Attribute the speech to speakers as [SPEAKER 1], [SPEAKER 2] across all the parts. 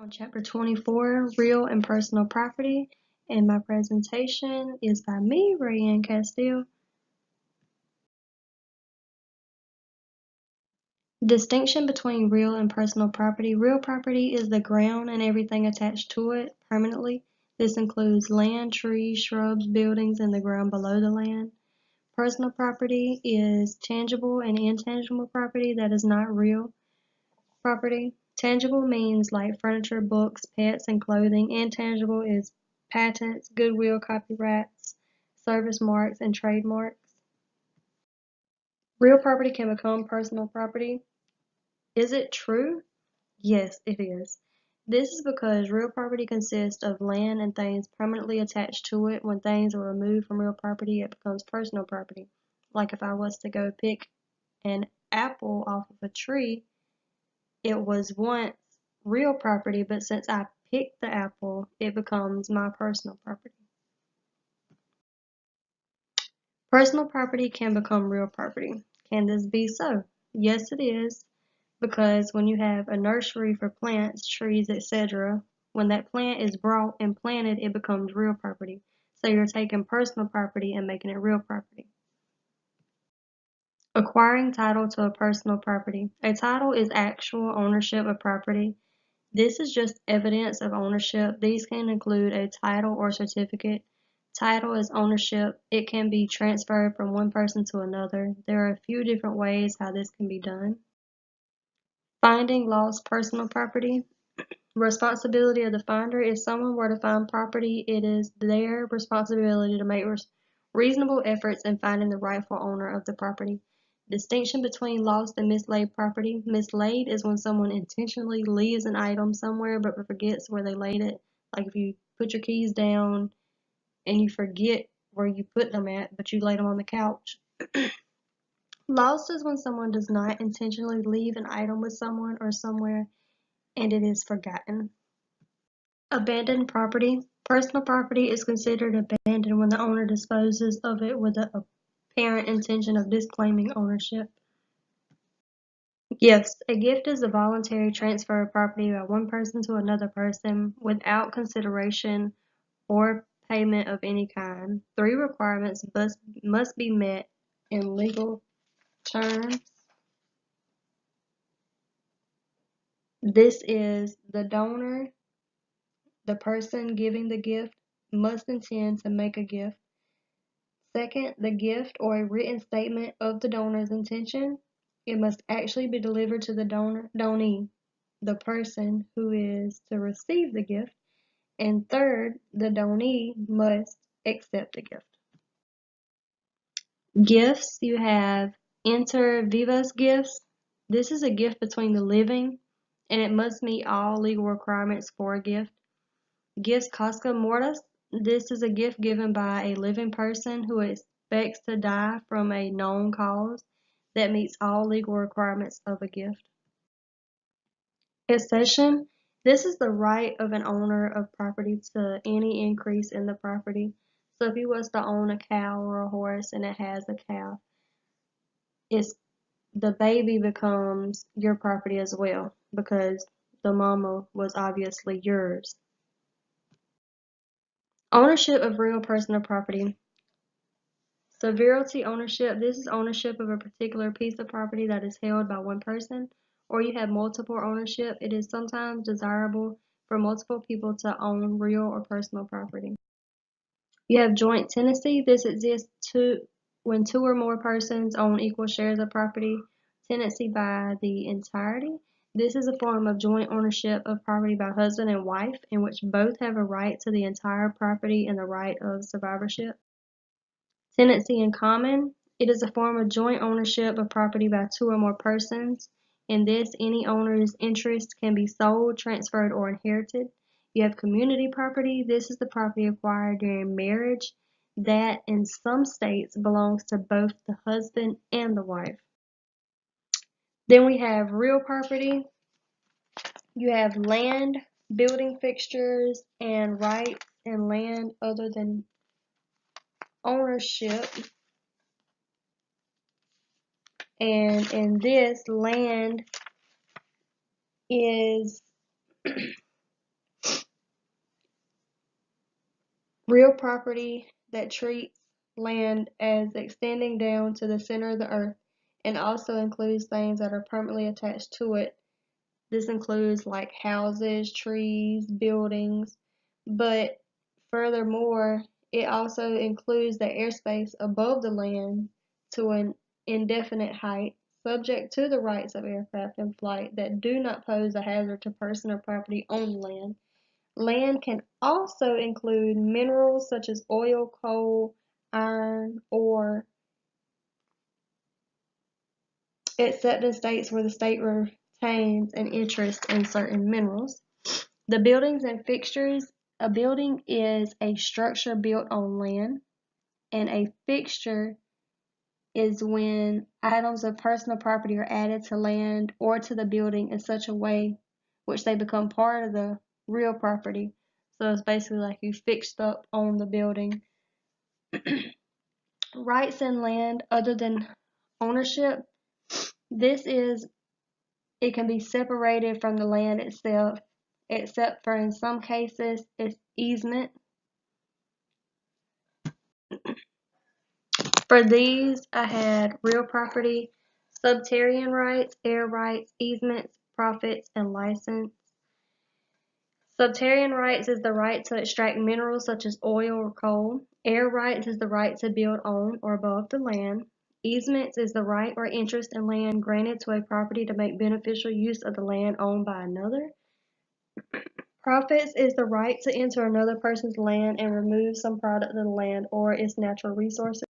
[SPEAKER 1] On Chapter 24, Real and Personal Property, and my presentation is by me, Rayanne Castile. Distinction between real and personal property. Real property is the ground and everything attached to it permanently. This includes land, trees, shrubs, buildings, and the ground below the land. Personal property is tangible and intangible property that is not real property. Tangible means like furniture, books, pets, and clothing. Intangible is patents, goodwill, copyrights, service marks, and trademarks. Real property can become personal property. Is it true? Yes, it is. This is because real property consists of land and things permanently attached to it. When things are removed from real property, it becomes personal property. Like if I was to go pick an apple off of a tree, it was once real property, but since I picked the apple, it becomes my personal property. Personal property can become real property. Can this be so? Yes, it is, because when you have a nursery for plants, trees, etc., when that plant is brought and planted, it becomes real property. So you're taking personal property and making it real property. Acquiring title to a personal property. A title is actual ownership of property. This is just evidence of ownership. These can include a title or certificate. Title is ownership. It can be transferred from one person to another. There are a few different ways how this can be done. Finding lost personal property. Responsibility of the finder. If someone were to find property, it is their responsibility to make reasonable efforts in finding the rightful owner of the property. Distinction between lost and mislaid property. Mislaid is when someone intentionally leaves an item somewhere but forgets where they laid it. Like if you put your keys down and you forget where you put them at, but you laid them on the couch. Lost is when someone does not intentionally leave an item with someone or somewhere and it is forgotten. Abandoned property. Personal property is considered abandoned when the owner disposes of it with the apparent intention of disclaiming ownership. Gifts. A gift is a voluntary transfer of property by one person to another person without consideration or payment of any kind. 3 requirements must be met in legal terms. This is the donor, the person giving the gift, must intend to make a gift. Second, the gift or a written statement of the donor's intention. It must actually be delivered to the donee, the person who is to receive the gift. And third, the donee must accept the gift. Gifts, you have inter vivos gifts. This is a gift between the living, and it must meet all legal requirements for a gift. Gifts causa mortis. This is a gift given by a living person who expects to die from a known cause that meets all legal requirements of a gift. Accession. This is the right of an owner of property to any increase in the property. So if you was to own a cow or a horse and it has a calf, the baby becomes your property as well because the mama was obviously yours. Ownership of real personal property. Severalty ownership. This is ownership of a particular piece of property that is held by one person, or you have multiple ownership. It is sometimes desirable for multiple people to own real or personal property. You have joint tenancy. This exists when 2 or more persons own equal shares of property. Tenancy by the entirety. This is a form of joint ownership of property by husband and wife in which both have a right to the entire property and the right of survivorship. Tenancy in common. It is a form of joint ownership of property by 2 or more persons. In this, any owner's interest can be sold, transferred, or inherited. You have community property. This is the property acquired during marriage that in some states belongs to both the husband and the wife. Then we have real property. You have land, building fixtures, and rights and land other than ownership. And in this, land is Real property that treats land as extending down to the center of the earth and also includes things that are permanently attached to it. This includes like houses, trees, buildings, but furthermore, it also includes the airspace above the land to an indefinite height, subject to the rights of aircraft in flight that do not pose a hazard to person or property on land. Land can also include minerals such as oil, coal, iron, ore, except in states where the state retains an interest in certain minerals. The buildings and fixtures. A building is a structure built on land, and a fixture is when items of personal property are added to land or to the building in such a way which they become part of the real property. So it's basically like you fixed up on the building. Rights in land other than ownership. It can be separated from the land itself, except for in some cases it's easement. For these, I had real property, subterranean rights, air rights, easements, profits, and license. Subterranean rights is the right to extract minerals such as oil or coal. Air rights is the right to build on or above the land. Easements is the right or interest in land granted to a property to make beneficial use of the land owned by another. Profits is the right to enter another person's land and remove some product of the land or its natural resources.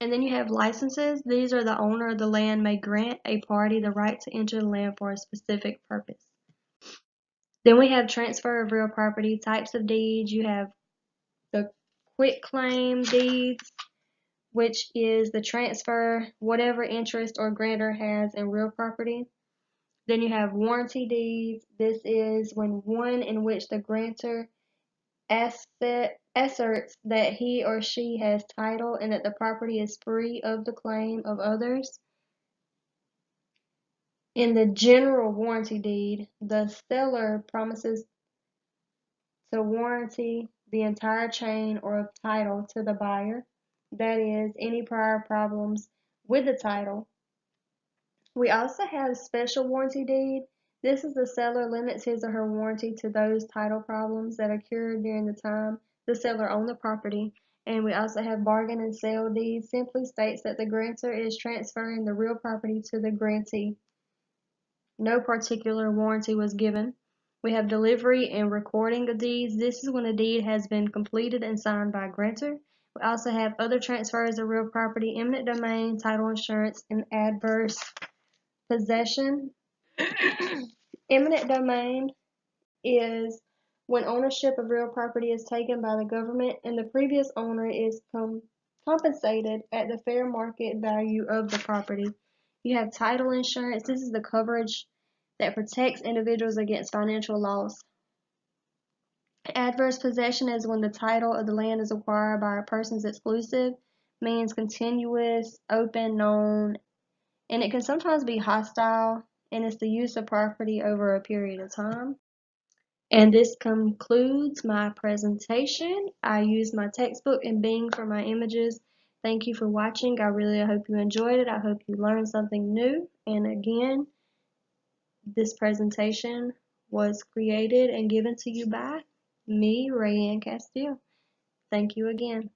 [SPEAKER 1] And then you have licenses. These are the owner of the land may grant a party the right to enter the land for a specific purpose. Then we have transfer of real property, types of deeds. You have the quitclaim deeds, which is the transfer whatever interest or grantor has in real property. Then you have warranty deeds. This is when one in which the grantor asserts that he or she has title and that the property is free of the claim of others. In the general warranty deed, the seller promises to warranty the entire chain or title to the buyer, that is, any prior problems with the title. We also have special warranty deed. This is the seller limits his or her warranty to those title problems that occurred during the time the seller owned the property. And we also have bargain and sale deed. Simply states that the grantor is transferring the real property to the grantee. No particular warranty was given. We have delivery and recording of deeds. This is when a deed has been completed and signed by a grantor. We also have other transfers of real property, eminent domain, title insurance, and adverse possession. Eminent domain is when ownership of real property is taken by the government and the previous owner is compensated at the fair market value of the property. You have title insurance. This is the coverage that protects individuals against financial loss. Adverse possession is when the title of the land is acquired by a person's exclusive, means continuous, open, known, and it can sometimes be hostile, and it's the use of property over a period of time. And this concludes my presentation. I used my textbook and Bing for my images. Thank you for watching. I really hope you enjoyed it. I hope you learned something new. And again, this presentation was created and given to you by me, Rayanne Castile. Thank you again.